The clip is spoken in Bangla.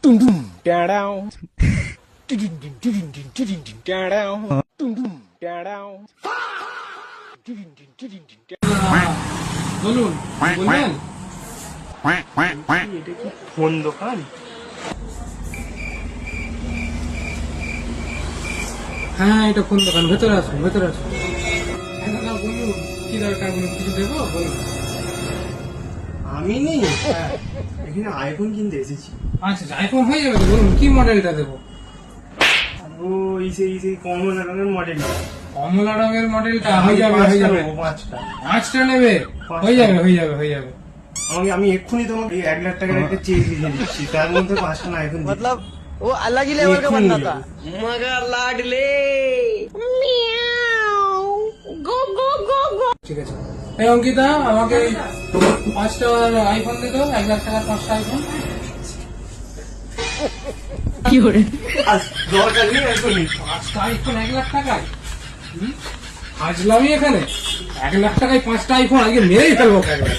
বলুন, বলবেন? এটা কি ফোন দোকান? হ্যাঁ, এটা ফোন দোকান। ভেতরে আসুন, ভেতরে আসুন। দাদা বলুন, কি দরকার? বলুন, কিছু দেবো? বলুন। আমি নেই, এখানে আইফোন কিনতে এসেছি। আচ্ছা, আইফোন হয়ে যাবে তো। বলুন, কি মডেলটা দেবো? ও সেই কমলা রঙের মডেল। কমলা রঙের মডেলটা হয়ে যাবে, হয়ে যাবে। 5টা নেবে? হয়ে যাবে, হয়ে যাবে, হয়ে যাবে। আমি এক্ষুনি তোমাকে 1,00,000 টাকার একটা চেক লিখে দিচ্ছি, তার মধ্যে 5টা আইফোন मतलब वो अलग ही लेवल का बंदा था। मगर लाडले ঠিক আছে। এই অঙ্কিতা, আমাকে 5টা আইফোন দিয়ে দাও। 1,00,000 টাকার 5টা আইফোন। দরকার নেই এখনই। 5টা আইফোন 1,00,000 টাকায়? আজলামি এখানে। 1,00,000 টাকায় 5টা আইফোন আজকে মেরেই ফেলবো একবার।